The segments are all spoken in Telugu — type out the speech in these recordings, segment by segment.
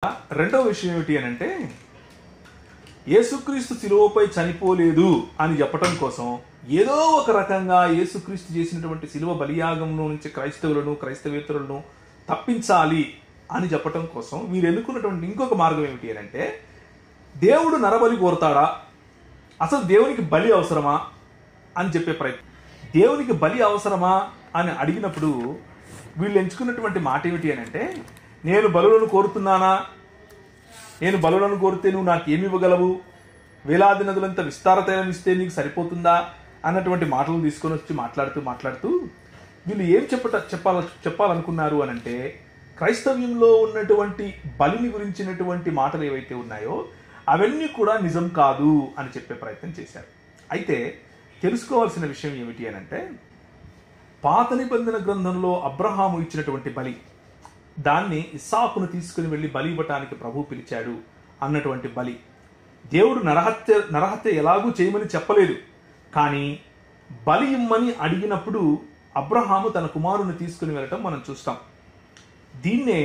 రెండవ విషయం ఏమిటి అని అంటే, యేసుక్రీస్తు శిలువపై చనిపోలేదు అని చెప్పటం కోసం ఏదో ఒక రకంగా యేసుక్రీస్తు చేసినటువంటి శిలువ బలియాగంలో నుంచి క్రైస్తవేతరులను తప్పించాలి అని చెప్పటం కోసం వీరు ఎన్నుకున్నటువంటి ఇంకొక మార్గం ఏమిటి అని అంటే, దేవుడు నరబలి కోరుతాడా, అసలు దేవునికి బలి అవసరమా అని చెప్పే ప్రయత్నం. దేవునికి బలి అవసరమా అని అడిగినప్పుడు వీళ్ళు ఎంచుకున్నటువంటి మాట ఏమిటి అని అంటే, నేను బలులను కోరుతున్నానా, నేను బలులను కోరితే నువ్వు నాకు ఏమి ఇవ్వగలవు, వేలాది నదులంత విస్తారతైలం ఇస్తే నీకు సరిపోతుందా అన్నటువంటి మాటలు తీసుకొని వచ్చి మాట్లాడుతూ వీళ్ళు ఏం చెప్పాలనుకున్నారు అని అంటే, క్రైస్తవ్యంలో ఉన్నటువంటి బలిని గురించినటువంటి మాటలు ఏవైతే ఉన్నాయో అవన్నీ కూడా నిజం కాదు అని చెప్పే ప్రయత్నం చేశారు. అయితే తెలుసుకోవాల్సిన విషయం ఏమిటి అని అంటే, పాత నిబంధన గ్రంథంలో అబ్రహాము ఇచ్చినటువంటి బలి, దాన్ని ఇస్సాకును తీసుకుని వెళ్ళి బలి ఇవ్వటానికి ప్రభు పిలిచాడు అన్నటువంటి బలి, దేవుడు నరహత్య ఎలాగూ చేయమని చెప్పలేదు, కానీ బలి ఇమ్మని అడిగినప్పుడు అబ్రహాము తన కుమారుని తీసుకుని వెళ్ళటం మనం చూస్తాం. దీన్నే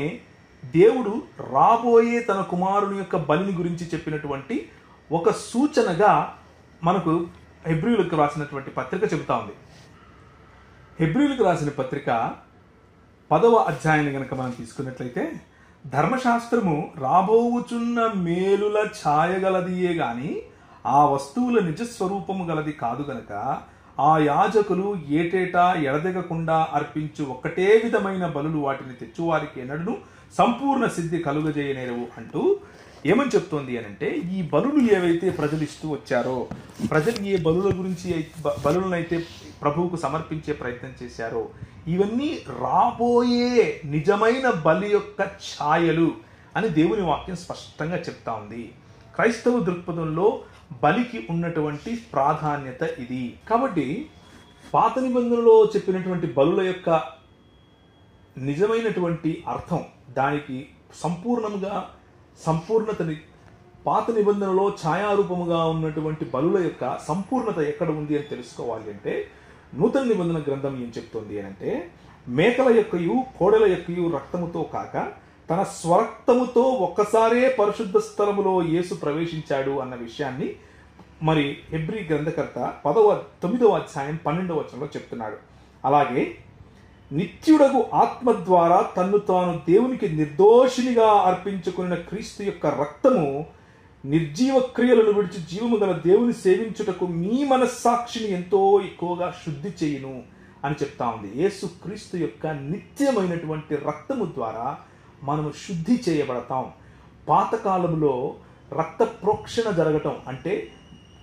దేవుడు రాబోయే తన కుమారుని యొక్క బలిని గురించి చెప్పినటువంటి ఒక సూచనగా మనకు హెబ్రీయులకు రాసినటువంటి పత్రిక చెబుతా ఉంది. హెబ్రీయులకు రాసిన పత్రిక 10వ అధ్యాయాన్ని గనక మనం తీసుకున్నట్లయితే, ధర్మశాస్త్రము రాబోవుచున్న మేలుల ఛాయగలదియే గాని ఆ వస్తువుల నిజస్వరూపము గలది కాదు గనక ఆ యాజకులు ఏటేటా ఎడదెగకుండా అర్పించు ఒక్కటే విధమైన బలులు వాటిని తెచ్చువారికి ఎన్నడూ సంపూర్ణ సిద్ధి కలుగజేయనేరవు అంటూ ఏమని చెప్తోంది అని అంటే, ఈ బలులు ఏవైతే ప్రజలు ఇస్తూ వచ్చారో, ప్రజలు ఏ బలులనైతే ప్రభువుకు సమర్పించే ప్రయత్నం చేశారో, ఇవన్నీ రాబోయే నిజమైన బలి యొక్క ఛాయలు అని దేవుని వాక్యం స్పష్టంగా చెప్తా ఉంది. క్రైస్తవ దృక్పథంలో బలికి ఉన్నటువంటి ప్రాధాన్యత ఇది. కాబట్టి పాత నిబంధనలో చెప్పినటువంటి బలుల యొక్క నిజమైనటువంటి అర్థం, దానికి సంపూర్ణతని, పాత నిబంధనలో ఛాయారూపముగా ఉన్నటువంటి బలుల యొక్క సంపూర్ణత ఎక్కడ ఉంది అని తెలుసుకోవాలి అంటే, నూతన నిబంధన గ్రంథం ఏం చెప్తోంది అని అంటే, మేకల యొక్కయు కోడెల యొక్కయు రక్తముతో కాక తన స్వరక్తముతో ఒక్కసారే పరిశుద్ధ స్థలములో యేసు ప్రవేశించాడు అన్న విషయాన్ని మరి హెబ్రీ గ్రంథకర్త 9వ అధ్యాయం 12వ వచనంలో చెప్తున్నాడు. అలాగే నిత్యుడగు ఆత్మ ద్వారా తన్ను తాను దేవునికి నిర్దోషినిగా అర్పించుకున్న క్రీస్తు యొక్క రక్తము నిర్జీవ క్రియలను విడిచి జీవము గల దేవుని సేవించుటకు మీ మనస్సాక్షిని ఎంతో ఎక్కువగా శుద్ధి చేయును అని చెప్తా ఉంది. యేసు క్రీస్తు యొక్క నిత్యమైనటువంటి రక్తము ద్వారా మనము శుద్ధి చేయబడతాం. పాతకాలంలో రక్త ప్రోక్షణ జరగటం అంటే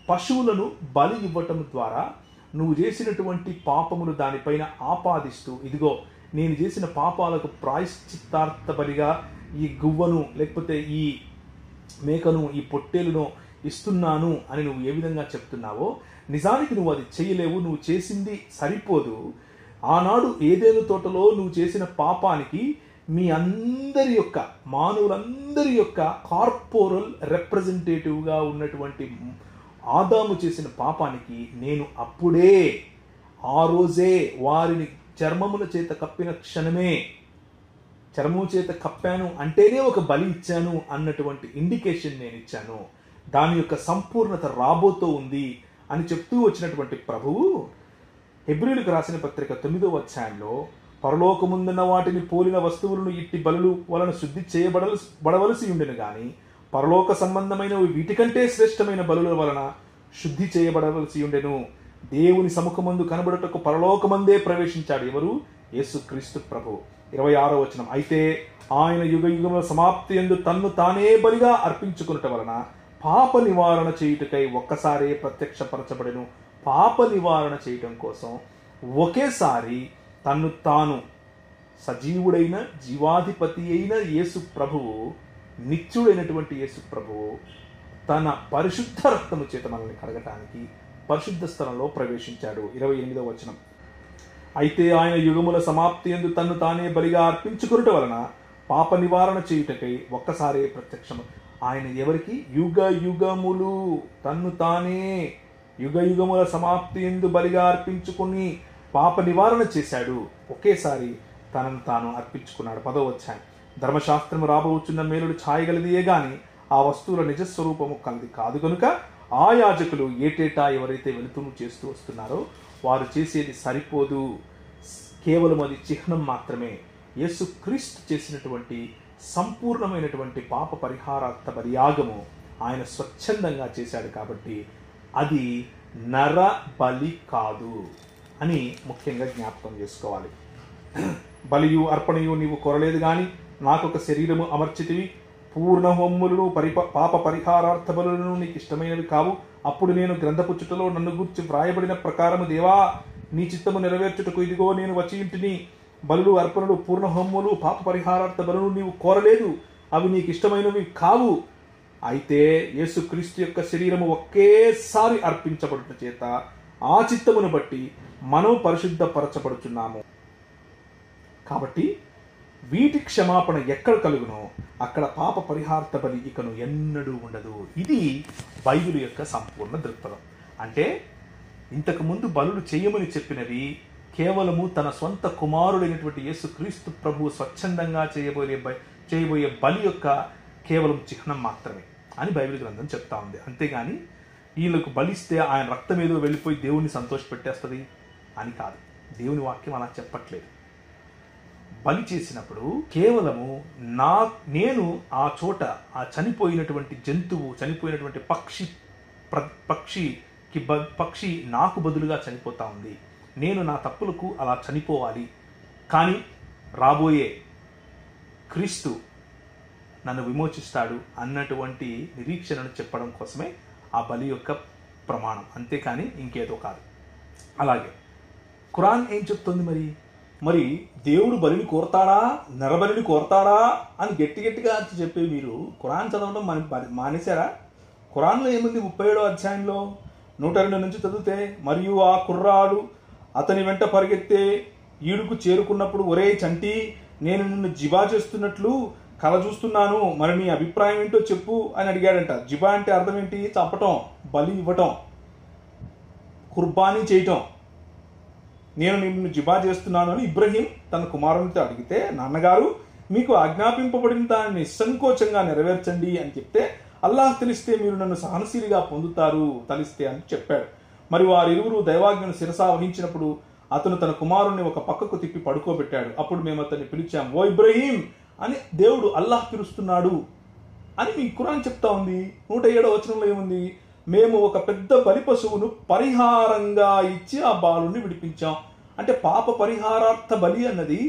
పశువులను బలి ఇవ్వటం ద్వారా నువ్వు చేసినటువంటి పాపములు దానిపైన ఆపాదిస్తూ, ఇదిగో నేను చేసిన పాపాలకు ప్రాయశ్చిత్తార్థ బలిగా ఈ గువ్వను, లేకపోతే ఈ మేకను, ఈ పొట్టేలును ఇస్తున్నాను అని నువ్వు ఏ విధంగా చెప్తున్నావో, నిజానికి నువ్వు అది చేయలేవు, నువ్వు చేసింది సరిపోదు. ఆనాడు ఏదేను తోటలో నువ్వు చేసిన పాపానికి మీ అందరి యొక్క, మానవులందరి యొక్క కార్పోరల్ రిప్రజెంటేటివ్గా ఉన్నటువంటి ఆదాము చేసిన పాపానికి నేను అప్పుడే, ఆ రోజే వారిని చర్మముల చేత కప్పిన క్షణమే, చర్మము చేత కప్పాను అంటేనే ఒక బలి ఇచ్చాను అన్నటువంటి ఇండికేషన్ నేను ఇచ్చాను. దాని యొక్క సంపూర్ణత రాబోతూ ఉంది అని చెప్తూ వచ్చినటువంటి ప్రభువు హెబ్రీయులకు రాసిన పత్రిక 9వ అధ్యాయంలో, పరలోకముందున్న వాటిని పోలిన వస్తువులను ఇట్టి బలులు వలన శుద్ధి చేయబడవలసి ఉండెను గాని పరలోక సంబంధమైనవి వీటికంటే శ్రేష్టమైన బలుల వలన శుద్ధి చేయబడవలసి ఉండెను. దేవుని సముఖమందు కనబడుటకు పరలోకమందే ప్రవేశించాడు ఎవరు? యేసుక్రీస్తు ప్రభు. 26వ వచనం, అయితే ఆయన యుగ యుగముల సమాప్తి యందు తన్ను తానే బలిగా అర్పించుకున్నట వలన పాప నివారణ చేయుటకై ఒక్కసారే ప్రత్యక్షపరచబడెను. పాప నివారణ చేయటం కోసం ఒకేసారి తన్ను తాను సజీవుడైన జీవాధిపతి అయిన యేసు ప్రభువు, నిత్యుడైనటువంటి యేసు ప్రభువు తన పరిశుద్ధ రక్తము చేత మనల్ని కడగటానికి పరిశుద్ధ స్థలంలో ప్రవేశించాడు. 28వ వచనం, అయితే ఆయన యుగముల సమాప్తి యందు తన్ను తానే బలిగా అర్పించుకున్నట వలన పాప నివారణ చేయుటకై ఒక్కసారే ప్రత్యక్షము. ఆయన ఎవరికి? యుగ యుగములు తన్ను తానే యుగ యుగముల సమాప్తి యందు బలిగా అర్పించుకుని పాప నివారణ చేశాడు. ఒకేసారి తనను తాను అర్పించుకున్నాడు. 10వ అధ్యాయం, ధర్మశాస్త్రము రాబోచున్న మేలుడు ఛాయగలదియే గాని ఆ వస్తువుల నిజస్వరూపము కలది కాదు కనుక ఆ యాజకులు ఏటేటా ఎవరైతే వెలుతురు చేస్తూ వస్తున్నారో వారు చేసేది సరిపోదు, కేవలం అది చిహ్నం మాత్రమే. యేసుక్రీస్తు చేసినటువంటి సంపూర్ణమైనటువంటి పాప పరిహారార్థ బలియాగము ఆయన స్వచ్ఛందంగా చేశాడు కాబట్టి అది నర బలి కాదు అని ముఖ్యంగా జ్ఞాపకం చేసుకోవాలి. బలియు అర్పణయు నీవు కోరలేదు గాని నాకొక శరీరము అమర్చితివి, పూర్ణ హోమములను పాప పరిహారార్థ బలులను నీకు ఇష్టమైనవి కావు. అప్పుడు నేను గ్రంథపుచ్చుటలో నన్ను గూర్చి వ్రాయబడిన ప్రకారము దేవా నీ చిత్తము నెరవేర్చుటకు ఇదిగో నేను వచ్చి ఇంటిని. బలులు అర్పణలు పూర్ణ హోమములు పాప పరిహారార్థ బలులు నీవు కోరలేదు, అవి నీకు ఇష్టమైనవి కావు. అయితే యేసుక్రీస్తు యొక్క శరీరము ఒకేసారి అర్పించబడుట చేత ఆ చిత్తమును బట్టి మనం పరిశుద్ధపరచబడుచున్నాము. కాబట్టి వీటి క్షమాపణ ఎక్కడ కలుగునో అక్కడ పాప పరిహార్థ బలి ఇకను ఎన్నడూ ఉండదు. ఇది బైబిల్ యొక్క సంపూర్ణ దృక్పథం. అంటే ఇంతకుముందు బలులు చేయమని చెప్పినవి కేవలము తన సొంత కుమారుడైనటువంటి యేసుక్రీస్తు ప్రభువు స్వచ్ఛందంగా చేయబోయే బలి యొక్క కేవలం చిహ్నం మాత్రమే అని బైబిల్ గ్రంథం చెప్తా ఉంది. అంతేగాని వీళ్ళకు బలిస్తే ఆయన రక్తం ఏదో వెళ్ళిపోయి దేవుణ్ణి సంతోషపెట్టేస్తుంది అని కాదు. దేవుని వాక్యం అలా చెప్పట్లేదు. బలి చేసినప్పుడు కేవలము నేను ఆ చోట ఆ చనిపోయినటువంటి జంతువు, చనిపోయినటువంటి పక్షి నాకు బదులుగా చనిపోతా ఉంది, నేను నా తప్పులకు అలా చనిపోవాలి, కానీ రాబోయే క్రీస్తు నన్ను విమోచిస్తాడు అన్నటువంటి నిరీక్షణను చెప్పడం కోసమే ఆ బలి యొక్క ప్రమాణం, అంతేకాని ఇంకేదో కాదు. అలాగే ఖురాన్ ఏం చెప్తుంది? మరి దేవుడు బలిని కోరతాడా, నరబలిని కోరతాడా అని గట్టిగా చెప్పి మీరు ఖురాన్ చదవడం మానేశారా? ఖురాన్లో ఏముంది? 37వ అధ్యాయంలో 102 నుంచి చదివితే, మరియు ఆ కుర్రాడు అతని వెంట పరిగెత్తే ఈడుకు చేరుకున్నప్పుడు, ఒరే చంటి, నేను నిన్ను జిబా చేస్తున్నట్లు కల చూస్తున్నాను, మరి నీ అభిప్రాయం ఏంటో చెప్పు అని అడిగాడంట. జిబా అంటే అర్థం ఏంటి? చంపటం, బలి ఇవ్వటం, కుర్బానీ చేయటం. నేను నిన్ను జిబా చేస్తున్నాను అని ఇబ్రహీం తన కుమారునితో అడిగితే, నాన్నగారు మీకు ఆజ్ఞాపింపబడిన దాన్ని నిస్సంకోచంగా నెరవేర్చండి అని చెప్తే, అల్లాహ్ తెలిస్తే మీరు నన్ను సహనశీలిగా పొందుతారు తలిస్తే అని చెప్పాడు. మరి వారిరువురు దైవాజ్ఞను శిరసా వహించినప్పుడు అతను తన కుమారుణ్ణి ఒక పక్కకు తిప్పి పడుకోబెట్టాడు. అప్పుడు మేము అతన్ని పిలిచాం, ఓ ఇబ్రహీం అని దేవుడు అల్లాహ్ పిలుస్తున్నాడు అని మీ ఖురాన్ చెప్తా ఉంది. 107వ వచనంలో ఏముంది? మేము ఒక పెద్ద బలి పశువును పరిహారంగా ఇచ్చి ఆ బాలుని విడిపించాం. అంటే పాప పరిహారార్థ బలి అన్నది,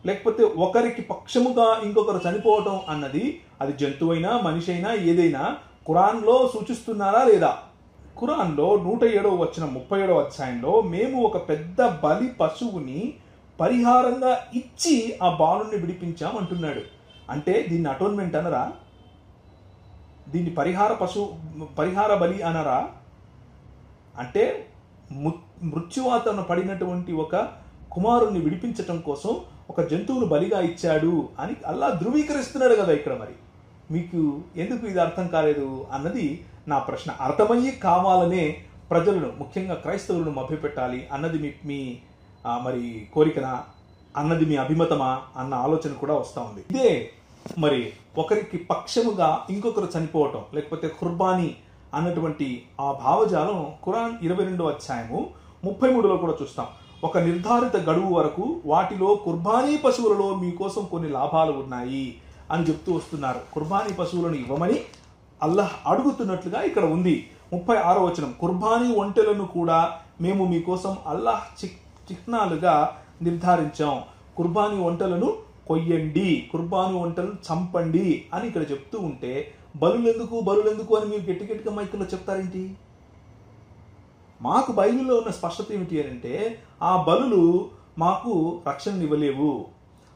లేకపోతే ఒకరికి పక్షముగా ఇంకొకరు చనిపోవటం అన్నది, అది జంతువైనా మనిషి అయినా ఏదైనా ఖురాన్లో సూచిస్తున్నారా లేదా? ఖురాన్లో 107వ వచనం 37వ అధ్యాయంలో మేము ఒక పెద్ద బలి పశువుని పరిహారంగా ఇచ్చి ఆ బాలుని విడిపించాం అంటున్నాడు. అంటే దీన్ని అటోన్మెంట్ అనరా? దీన్ని పరిహార బలి అనరా? అంటే మృత్యువాతన పడినటువంటి ఒక కుమారుణ్ణి విడిపించటం కోసం ఒక జంతువును బలిగా ఇచ్చాడు అని అల్లా ధృవీకరిస్తున్నాడు కదా ఇక్కడ. మరి మీకు ఎందుకు ఇది అర్థం కాలేదు అన్నది నా ప్రశ్న. అర్థమయ్యి కావాలనే ప్రజలను, ముఖ్యంగా క్రైస్తవులను మభ్యపెట్టాలి అన్నది మీ మరి కోరికనా అన్నది మీ అభిమతమా అన్న ఆలోచన కూడా వస్తూ ఉంది. ఇదే మరి ఒకరికి పక్షముగా ఇంకొకరు చనిపోవటం, లేకపోతే ఖుర్బానీ అన్నటువంటి ఆ భావజాలం ఖురాన్ 22వ అధ్యాయము 33లో కూడా చూస్తాం. ఒక నిర్ధారిత గడువు వరకు వాటిలో కుర్బానీ పశువులలో మీకోసం కొన్ని లాభాలు ఉన్నాయి అని చెప్తూ వస్తున్నారు. కుర్బానీ పశువులను ఇవ్వమని అల్లాహ్ అడుగుతున్నట్లుగా ఇక్కడ ఉంది. 36వ వచనం, కుర్బానీ ఒంటెలను కూడా మేము మీకోసం అల్లాహ్ చిహ్నాలుగా నిర్ధారించాం. కుర్బానీ ఒంటెలను కొయ్యండి, కుర్బానీ ఒంటెలను చంపండి అని ఇక్కడ చెప్తూ ఉంటే బలులెందుకు అని మీరు గట్టిగా మైకుల్లో చెప్తారేంటి? మాకు బైబిల్లో ఉన్న స్పష్టత ఏమిటి అంటే, ఆ బలులు మాకు రక్షణనివ్వలేవు.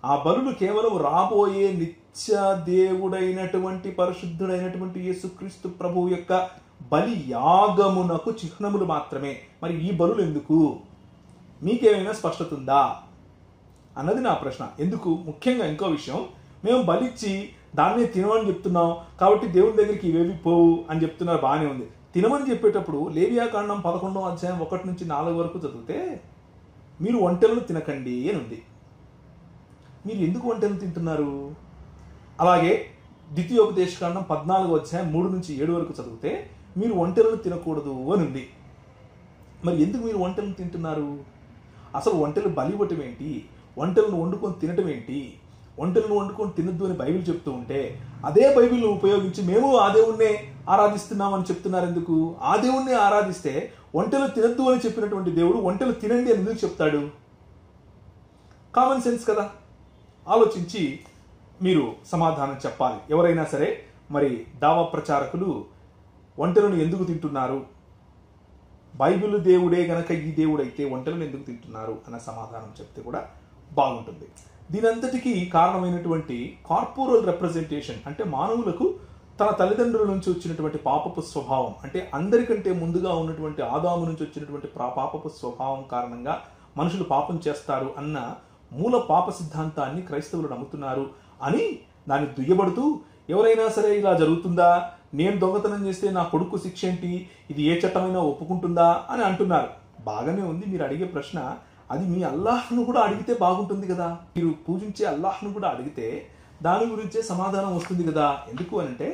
ఆ బలులు కేవలం రాబోయే నిత్య దేవుడైనటువంటి పరిశుద్ధుడైనటువంటి యేసుక్రీస్తు ప్రభువు యొక్క బలి యాగమునకు చిహ్నములు మాత్రమే. మరి ఈ బలులు ఎందుకు? మీకేమైనా స్పష్టత ఉందా అన్నది నా ప్రశ్న. ఎందుకు? ముఖ్యంగా ఇంకో విషయం, మేము బలిచ్చి దాన్నే తినమని చెప్తున్నాం కాబట్టి దేవుని దగ్గరికి ఇవేవి పోవు అని చెప్తున్నారు, బాగానే ఉంది. తినమని చెప్పేటప్పుడు లేవియాకాండం 11వ అధ్యాయం 1 నుంచి 4 వరకు చదివితే మీరు ఒంటెలను తినకండి అని ఉంది. మీరు ఎందుకు ఒంటెలను తింటున్నారు? అలాగే ద్వితీయోపదేశకాండం 14వ అధ్యాయం 3 నుంచి 7 వరకు చదివితే మీరు ఒంటెలను తినకూడదు అని ఉంది. మరి ఎందుకు మీరు ఒంటెలను తింటున్నారు? అసలు ఒంటెలు బలి ఇవ్వటం ఏంటి? ఒంటెలను వండుకొని తినటం ఏంటి? ఒంటెలను వండుకొని తినద్దు అని బైబిల్ చెప్తూ ఉంటే అదే బైబిల్ను ఉపయోగించి మేము ఆ దేవుణ్ణే ఆరాధిస్తున్నామని చెప్తున్నారు ఎందుకు? ఆ దేవుణ్ణే ఆరాధిస్తే ఒంటెలు తినద్దు అని చెప్పినటువంటి దేవుడు ఒంటెలు తినండి అని ఎందుకు చెప్తాడు? కామన్ సెన్స్ కదా. ఆలోచించి మీరు సమాధానం చెప్పాలి. ఎవరైనా సరే మరి దావా ప్రచారకులు ఒంటెలను ఎందుకు తింటున్నారు, బైబిల్ దేవుడే గనక ఈ దేవుడైతే ఒంటెలను ఎందుకు తింటున్నారు అన్న సమాధానం చెప్తే కూడా బాగుంటుంది. దీనంతటికీ కారణమైనటువంటి కార్పొరల్ రిప్రజెంటేషన్ అంటే మానవులకు తన తల్లిదండ్రుల నుంచి వచ్చినటువంటి పాపపు స్వభావం, అంటే అందరికంటే ముందుగా ఉన్నటువంటి ఆదాము నుంచి వచ్చినటువంటి పాపపు స్వభావం కారణంగా మనుషులు పాపం చేస్తారు అన్న మూల పాప సిద్ధాంతాన్ని క్రైస్తవులు నమ్ముతున్నారు అని దాన్ని దుయ్యబడుతూ ఎవరైనా సరే ఇలా జరుగుతుందా, నేను దొంగతనం చేస్తే నా కొడుకు శిక్ష ఏంటి, ఇది ఏ చట్టమైనా ఒప్పుకుంటుందా అని అంటున్నారు. బాగానే ఉంది. మీరు అడిగే ప్రశ్న అది మీ అల్లాహ్ను కూడా అడిగితే బాగుంటుంది కదా. మీరు పూజించే అల్లాహ్ను కూడా అడిగితే దాని గురించే సమాధానం వస్తుంది కదా. ఎందుకు అంటే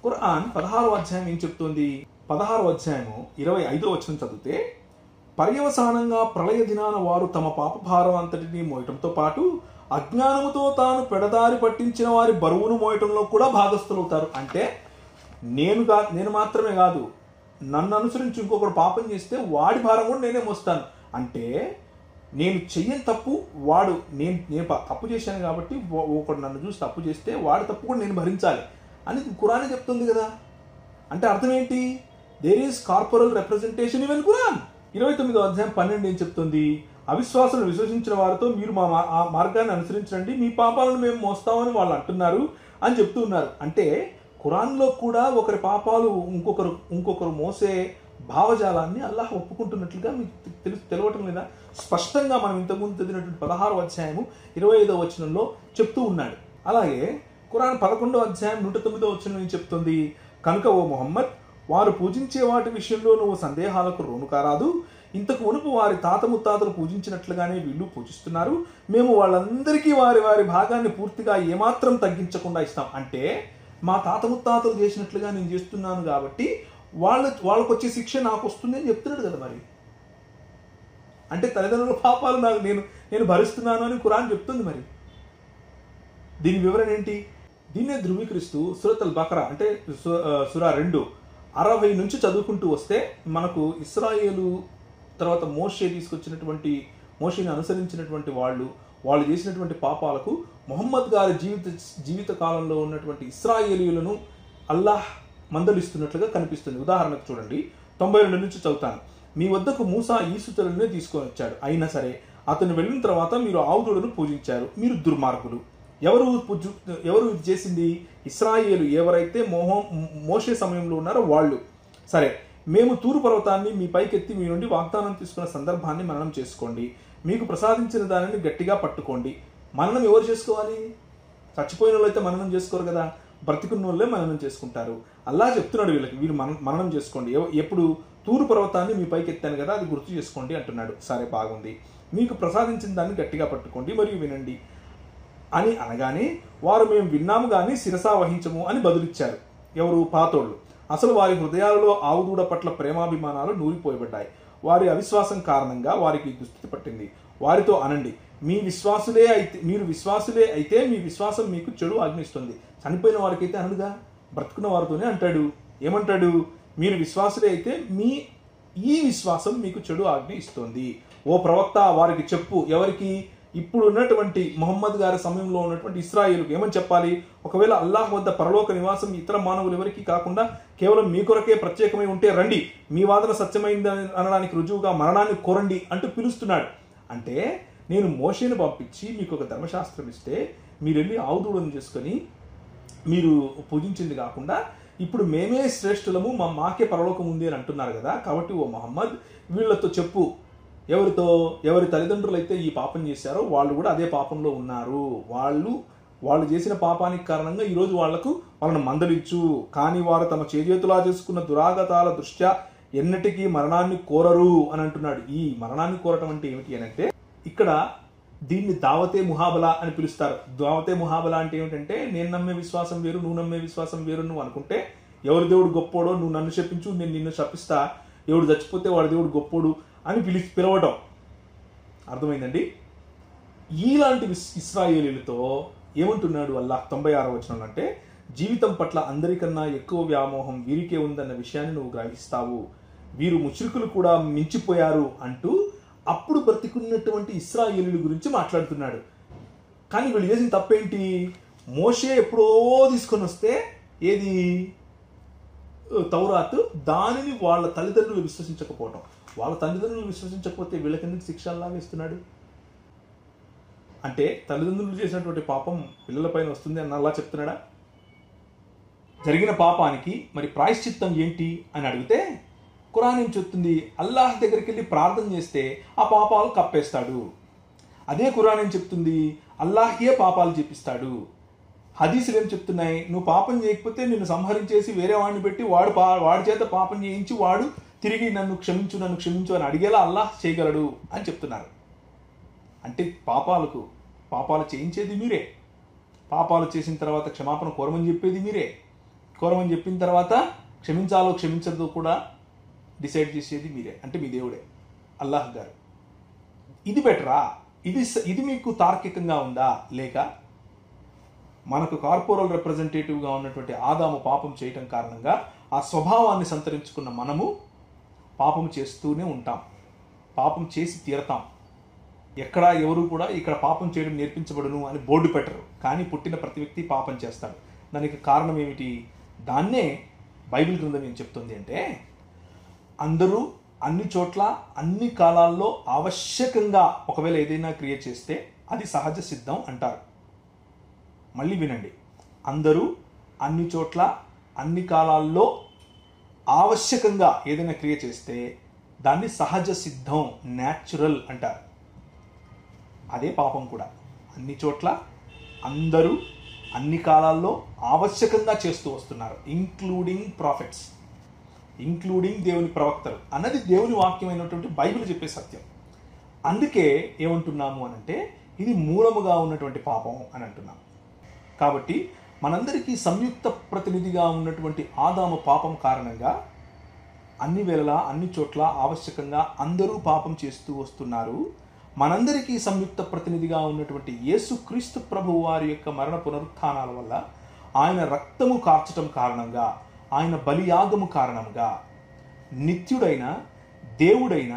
ఖురాన్ 16వ అధ్యాయం ఏం చెప్తోంది? 16వ అధ్యాయము 25వ వచనం చదివితే పర్యవసానంగా ప్రళయ దినాన వారు తమ పాపభారం అంతటిని మోయటంతో పాటు అజ్ఞానముతో తాను పెడదారి పట్టించిన వారి బరువును మోయటంలో కూడా భాగస్థులవుతారు. అంటే నేను మాత్రమే కాదు, నన్ను అనుసరించి ఇంకొకరు పాపం చేస్తే వాడి భారం కూడా నేనే మోస్తాను. అంటే నేను చెయ్యని తప్పు వాడు నేను తప్పు చేశాను కాబట్టి ఒకడు నన్ను చూసి తప్పు చేస్తే వాడి తప్పు కూడా నేను భరించాలి అని ఖురానే చెప్తుంది కదా. అంటే అర్థం ఏంటి? There is corporal representation even Quran. 29వ అధ్యాయం 12 ఏం చెప్తుంది? అవిశ్వాసులు విశ్వసించిన వారితో మీరు మా మార్గాన్ని అనుసరించండి, మీ పాపాలను మేము మోస్తామని వాళ్ళు అంటున్నారు అని చెప్తూ ఉన్నారు. అంటే ఖురాన్లో కూడా ఒకరి పాపాలు ఇంకొకరు మోసే భావజాలాన్ని అల్లాహ్ ఒప్పుకుంటున్నట్లుగా మీకు తెలవటం లేదా? స్పష్టంగా మనం ఇంతకుముందు చదివినటువంటి 16వ అధ్యాయము 25వ వచనంలో చెప్తూ ఉన్నాడు. అలాగే ఖురాన్ 11వ అధ్యాయం 109వ వచనం ఏం చెప్తుంది? కనుక ఓ ముహమ్మద్, వారు పూజించే వాటి విషయంలో నువ్వు సందేహాలకు లోను కారాదు. ఇంతకు మునుపు వారి తాత ముత్తాతలు పూజించినట్లుగానే వీళ్ళు పూజిస్తున్నారు. మేము వాళ్ళందరికీ వారి వారి భాగాన్ని పూర్తిగా ఏమాత్రం తగ్గించకుండా ఇస్తాం. అంటే మా తాత ముత్తాతలు చేసినట్లుగా నేను చేస్తున్నాను కాబట్టి వాళ్ళకు వచ్చే శిక్ష నాకు వస్తుంది అని చెప్తున్నాడు కదా. మరి అంటే తల్లిదండ్రుల పాపాలు నేను భరిస్తున్నాను అని ఖురాన్ చెప్తుంది. మరి దీని వివరణ ఏంటి? దీన్నే ధృవీకరిస్తూ సూరత్ అల్ బకరా అంటే సూరా 2:60 నుంచి చదువుకుంటూ వస్తే మనకు ఇశ్రాయేలు తర్వాత మోషేని అనుసరించినటువంటి వాళ్ళు చేసినటువంటి పాపాలకు ముహమ్మద్ గారి జీవిత కాలంలో ఉన్నటువంటి ఇశ్రాయేలీయులను అల్లాహ్ మందలిస్తున్నట్లుగా కనిపిస్తుంది. ఉదాహరణకు చూడండి, 92 నుంచి చదువుతాను. మీ వద్దకు మూసా ఈసుతరులనే తీసుకొని వచ్చాడు. అయినా సరే అతను వెళ్ళిన తర్వాత మీరు ఆవుదూడను పూజించారు. మీరు దుర్మార్గులు. ఎవరు ఇది చేసింది? ఇశ్రాయేలు ఎవరైతే మోషే సమయంలో ఉన్నారో వాళ్ళు. సరే, మేము తూరు పర్వతాన్ని మీ పైకెత్తి మీ నుండి వాగ్దానం తీసుకున్న సందర్భాన్ని మననం చేసుకోండి. మీకు ప్రసాదించిన దానిని గట్టిగా పట్టుకోండి. మననం ఎవరు చేసుకోవాలి? చచ్చిపోయిన వాళ్ళు అయితే మననం చేసుకోరు కదా. బ్రతికున్న వాళ్ళే మననం చేసుకుంటారు. అల్లా చెప్తున్నాడు వీళ్ళు మననం చేసుకోండి. ఎప్పుడు? తూరు పర్వతాన్ని మీ పైకి ఎత్తాను కదా, అది గుర్తు చేసుకోండి అంటున్నాడు. సరే, బాగుంది. మీకు ప్రసాదించిన దాన్ని గట్టిగా పట్టుకోండి మరియు వినండి అని అనగానే వారు మేము విన్నాము కానీ శిరసా వహించము అని బదులిచ్చారు. ఎవరు? పాతోళ్ళు. అసలు వారి హృదయాలలో ఆవుదూడ పట్ల ప్రేమాభిమానాలు నూరిపోయబడ్డాయి. వారి అవిశ్వాసం కారణంగా వారికి దుస్థితి పట్టింది. వారితో అనండి, మీరు విశ్వాసులే అయితే మీ విశ్వాసం మీకు చెడు ఆజ్ఞిస్తుంది. చనిపోయిన వారికైతే అనడుగా, బ్రతుకున్న వారితోనే అంటాడు. ఏమంటాడు? మీరు విశ్వాసులే అయితే ఈ విశ్వాసం మీకు చెడు ఆజ్ఞ ఇస్తుంది. ఓ ప్రవక్త వారికి చెప్పు. ఎవరికి? ఇప్పుడు ఉన్నటువంటి ముహమ్మద్ గారి సమయంలో ఉన్నటువంటి ఇశ్రాయేలుకు ఏమని చెప్పాలి? ఒకవేళ అల్లాహ్ వద్ద పరలోక నివాసం ఇతర మానవులు ఎవరికి కాకుండా కేవలం మీ కొరకే ప్రత్యేకమై ఉంటే రండి, మీ వాదన సత్యమైందని అనడానికి రుజువుగా మరణాన్ని కోరండి అంటూ పిలుస్తున్నాడు. అంటే నేను మోషేను పంపించి మీకు ఒక ధర్మశాస్త్రం ఇస్తే మీరు వెళ్ళి ఆవుదూడను చేసుకొని మీరు పూజించింది కాకుండా ఇప్పుడు మేమే శ్రేష్ఠులము, మాకే పరలోకం ఉంది అని అంటున్నారు కదా. కాబట్టి ఓ ముహమ్మద్ వీళ్ళతో చెప్పు, ఎవరి తల్లిదండ్రులు అయితే ఈ పాపం చేశారో వాళ్ళు కూడా అదే పాపంలో ఉన్నారు. వాళ్ళు చేసిన పాపానికి కారణంగా ఈరోజు వాళ్ళను మందలించు. కానీ వారు తమ చేతులా చేసుకున్న దురాగతాల దృష్ట్యా ఎన్నటికీ మరణాన్ని కోరరు అని అంటున్నాడు. ఈ మరణాన్ని కోరటం అంటే ఏమిటి అని అంటే ఇక్కడ దీన్ని దావతే ముహాబలా అని పిలుస్తారు. దావతే ముహాబలా అంటే ఏమిటంటే, నేను నమ్మే విశ్వాసం వేరు, నువ్వు నమ్మే విశ్వాసం వేరు. నువ్వు అనుకుంటే ఎవరి దేవుడు గొప్పోడో, నువ్వు నన్ను శపించు, నేను నిన్ను శపిస్తా, ఎవడు చచ్చిపోతే వాడి దేవుడు గొప్పోడు అని పిలవటం. అర్థమైందండి? ఇలాంటి ఇశ్రాయేలీలతో ఏమంటున్నాడు అల్లాహ్ 96వ వచనంలో అంటే, జీవితం పట్ల అందరికన్నా ఎక్కువ వ్యామోహం వీరికే ఉందన్న విషయాన్ని నువ్వు గ్రహిస్తావు, వీరు ముష్రికులు కూడా మించిపోయారు అంటూ అప్పుడు బ్రతికున్నటువంటి ఇశ్రాయేలీల గురించి మాట్లాడుతున్నాడు. కానీ వీళ్ళు చేసిన తప్పేంటి? మోషే ఎప్పుడో తీసుకొని వస్తే ఏది తౌరాత్, దానిని వాళ్ళ తల్లిదండ్రులు విశ్వసించకపోవటం. వాళ్ళ తల్లిదండ్రులు విశ్వసించకపోతే వీళ్ళకెందుకు శిక్షల్లా వేస్తున్నాడు? అంటే తల్లిదండ్రులు చేసినటువంటి పాపం పిల్లలపైన వస్తుంది అని అల్లాహ్ చెప్తున్నాడా? జరిగిన పాపానికి మరి ప్రాయశ్చిత్తం ఏంటి అని అడిగితే ఖురాన్ ఏం చెప్తుంది? అల్లాహ్ దగ్గరికి వెళ్ళి ప్రార్థన చేస్తే ఆ పాపాలు కప్పేస్తాడు. అదే ఖురాన్ ఏం చెప్తుంది? అల్లాహే పాపాలు చేపిస్తాడు. హదీసులు ఏం చెప్తున్నాయి? నువ్వు పాపం చేయకపోతే నిన్ను సంహరించేసి వేరే వాడిని పెట్టి వాడి చేత పాపం చేయించి వాడు తిరిగి నన్ను క్షమించు అని అడిగేలా అల్లాహ్ చేయగలడు అని చెప్తున్నారు. అంటే పాపాలు చేయించేది మీరే, పాపాలు చేసిన తర్వాత క్షమాపణ కోరమని చెప్పేది మీరే, కోరమని చెప్పిన తర్వాత క్షమించాలో క్షమించదో కూడా డిసైడ్ చేసేది మీరే. అంటే మీ దేవుడే, అల్లాహ్ గారు. ఇది బెటరా? ఇది మీకు తార్కికంగా ఉందా? లేక మనకు కార్పొరల్ రిప్రజెంటేటివ్గా ఉన్నటువంటి ఆదాము పాపం చేయటం కారణంగా ఆ స్వభావాన్ని సంతరించుకున్న మనము పాపం చేస్తూనే ఉంటాం, పాపం చేసి తీరతాం. ఎక్కడ ఎవరు కూడా ఇక్కడ పాపం చేయడం నేర్పించబడును అని బోర్డు పెట్టరు, కానీ పుట్టిన ప్రతి వ్యక్తి పాపం చేస్తాడు. దానికి కారణం ఏమిటి? దాన్నే బైబిల్ గ్రంథం ఏం చెప్తుంది అంటే, అందరూ అన్ని చోట్ల అన్ని కాలాల్లో ఆవశ్యకంగా ఒకవేళ ఏదైనా క్రియ చేస్తే అది సహజ సిద్ధం అంటారు. మళ్ళీ వినండి, అందరూ అన్ని చోట్ల అన్ని కాలాల్లో ఆవశ్యకంగా ఏదైనా క్రియ చేస్తే దాన్ని సహజ సిద్ధం, న్యాచురల్ అంటారు. అదే పాపం కూడా. అన్ని చోట్ల అందరూ అన్ని కాలాల్లో ఆవశ్యకంగా చేస్తూ వస్తున్నారు, ఇంక్లూడింగ్ ప్రాఫిట్స్, ఇంక్లూడింగ్ దేవుని ప్రవక్తలు అన్నది దేవుని వాక్యమైనటువంటి బైబిల్ చెప్పే సత్యం. అందుకే ఏమంటున్నాము అనంటే ఇది మూలముగా ఉన్నటువంటి పాపం అని అంటున్నాము. కాబట్టి మనందరికీ సంయుక్త ప్రతినిధిగా ఉన్నటువంటి ఆదాము పాపం కారణంగా అన్ని వేళలా అన్ని చోట్ల ఆవశ్యకంగా అందరూ పాపం చేస్తూ వస్తున్నారు. మనందరికీ సంయుక్త ప్రతినిధిగా ఉన్నటువంటి యేసుక్రీస్తు ప్రభువు వారి యొక్క మరణ పునరుత్థానాల వల్ల, ఆయన రక్తము కార్చటం కారణంగా, ఆయన బలియాగము కారణంగా నిత్యుడైన దేవుడైన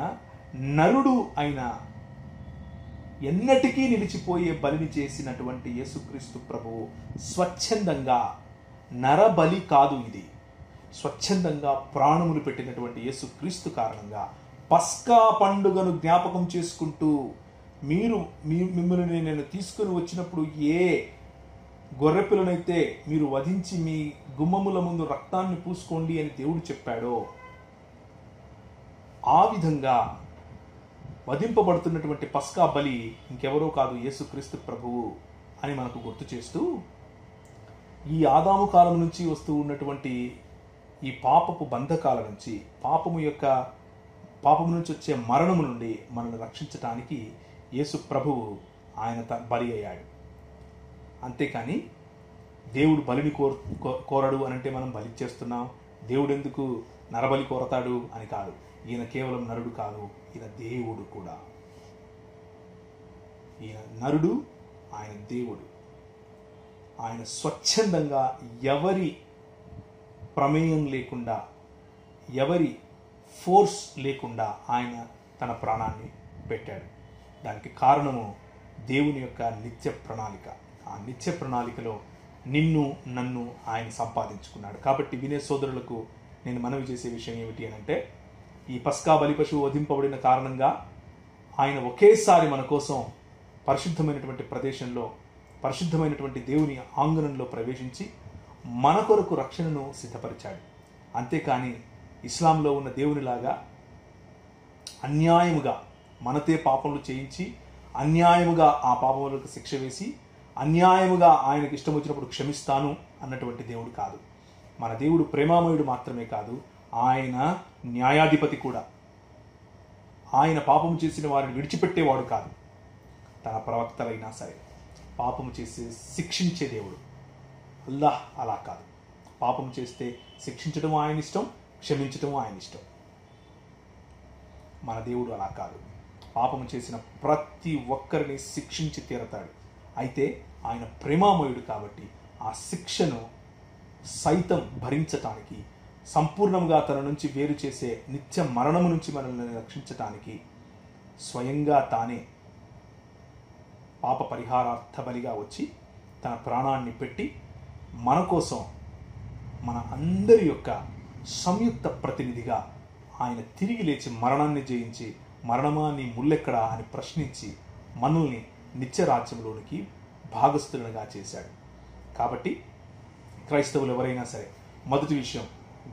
నరుడు అయిన ఎన్నటికీ నిలిచిపోయే బలిని చేసినటువంటి యేసుక్రీస్తు ప్రభువు స్వచ్ఛందంగా, నరబలి కాదు ఇది, స్వచ్ఛందంగా ప్రాణములు పెట్టినటువంటి యేసుక్రీస్తు కారణంగా పస్కా పండుగను జ్ఞాపకం చేసుకుంటూ మిమ్మల్ని నేను తీసుకుని వచ్చినప్పుడు ఏ గొర్రెపిల్లనైతే మీరు వధించి మీ గుమ్మముల ముందు రక్తాన్ని పూసుకోండి అని దేవుడు చెప్పాడో, ఆ విధంగా వధింపబడుతున్నటువంటి పస్కా బలి ఇంకెవరో కాదు, యేసుక్రీస్తు ప్రభువు అని మనకు గుర్తు చేస్తూ, ఈ ఆదాము కాలం నుంచి వస్తూ ఉన్నటువంటి ఈ పాపపు బంధకాల నుంచి, పాపము నుంచి వచ్చే మరణము నుండి మనల్ని రక్షించటానికి యేసు ప్రభువు ఆయన బలి అయ్యాడు. అంతేకాని దేవుడు బలిని కోరడు అనంటే మనం బలి చేస్తున్నాం, దేవుడు ఎందుకు నరబలి కోరతాడు అని కాదు. ఈయన కేవలం నరుడు కాదు, ఈయన దేవుడు కూడా. ఈయన నరుడు, ఆయన దేవుడు. ఆయన స్వచ్ఛందంగా ఎవరి ప్రమేయం లేకుండా, ఎవరి ఫోర్స్ లేకుండా ఆయన తన ప్రాణాన్ని పెట్టాడు. దానికి కారణము దేవుని యొక్క నిత్య ప్రణాళిక. ఆ నిత్య ప్రణాళికలో నిన్ను నన్ను ఆయన సంపాదించుకున్నాడు. కాబట్టి వినే సోదరులకు నేను మనవి చేసే విషయం ఏమిటి అనంటే, ఈ పస్కా బలి పశువు వధింపబడిన కారణంగా ఆయన ఒకేసారి మన కోసం పరిశుద్ధమైనటువంటి ప్రదేశంలో, పరిశుద్ధమైనటువంటి దేవుని ఆంగణంలో ప్రవేశించి మన కొరకు రక్షణను సిద్ధపరిచాడు. అంతేకాని ఇస్లాంలో ఉన్న దేవునిలాగా అన్యాయముగా మనతే పాపములు చేయించి, అన్యాయముగా ఆ పాపములకు శిక్ష వేసి, అన్యాయముగా ఆయనకు ఇష్టం వచ్చినప్పుడు క్షమిస్తాను అన్నటువంటి దేవుడు కాదు. మన దేవుడు ప్రేమామయుడు మాత్రమే కాదు, ఆయన న్యాయాధిపతి కూడా. ఆయన పాపం చేసిన వారిని విడిచిపెట్టేవాడు కాదు. తన ప్రవక్తలైనా సరే పాపము చేసి శిక్షించే దేవుడు. అల్లాహ్ అలా కాదు. పాపం చేస్తే శిక్షించడం ఆయన ఇష్టం, క్షమించడం ఆయన ఇష్టం. మన దేవుడు అలా కాదు. పాపము చేసిన ప్రతి ఒక్కరిని శిక్షించి తీరతాడు. అయితే ఆయన ప్రేమామయుడు కాబట్టి ఆ శిక్షను సైతం భరించటానికి, సంపూర్ణంగా తన నుంచి వేరు చేసే నిత్య మరణము నుంచి మనల్ని రక్షించటానికి స్వయంగా తానే పాప పరిహారార్థ బలిగా వచ్చి తన ప్రాణాన్ని పెట్టి మన కోసం, మన అందరి యొక్క సంయుక్త ప్రతినిధిగా ఆయన తిరిగి లేచి మరణాన్ని జయించి, మరణమా నీ ముల్లెక్కడా అని ప్రశ్నించి మనల్ని నిత్యరాజ్యంలోనికి భాగస్థులుగా చేశాడు. కాబట్టి క్రైస్తవులు ఎవరైనా సరే, మొదటి విషయం,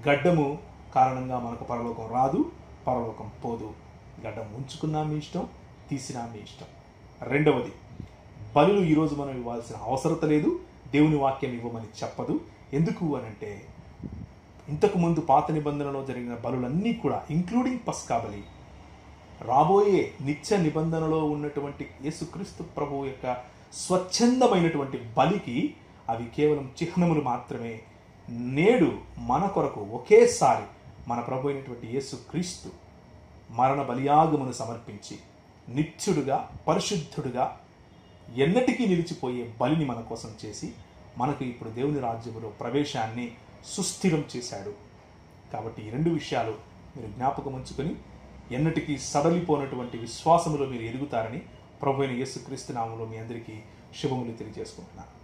గడ్డము కారణంగా మనకు పరలోకం రాదు, పరలోకం పోదు. గడ్డం ఉంచుకున్నా మీ ఇష్టం, తీసినా మీ ఇష్టం. రెండవది, బలులు ఈరోజు మనం ఇవ్వాల్సిన అవసరత లేదు. దేవుని వాక్యం ఇవ్వమని చెప్పదు. ఎందుకు అనంటే, ఇంతకుముందు పాత నిబంధనలో జరిగిన బలులన్నీ కూడా, ఇంక్లూడింగ్ పస్కా బలి, రాబోయే నిత్య నిబంధనలో ఉన్నటువంటి యేసుక్రీస్తు ప్రభువు యొక్క స్వచ్ఛందమైనటువంటి బలికి అవి కేవలం చిహ్నములు మాత్రమే. నేడు మన కొరకు ఒకేసారి మన ప్రభు అయినటువంటి యేసుక్రీస్తు మరణ బలియాగమును సమర్పించి నిత్యుడుగా, పరిశుద్ధుడుగా, ఎన్నటికీ నిలిచిపోయే బలిని మన కోసం చేసి మనకు ఇప్పుడు దేవుని రాజ్యములో ప్రవేశాన్ని సుస్థిరం చేశాడు. కాబట్టి ఈ రెండు విషయాలు మీరు జ్ఞాపకం ఉంచుకొని ఎన్నటికీ సడలిపోనటువంటి విశ్వాసములో మీరు ఎదుగుతారని ప్రభు అయిన యేసుక్రీస్తు నామములో మీ అందరికీ శుభములు తెలియజేసుకుంటున్నాను.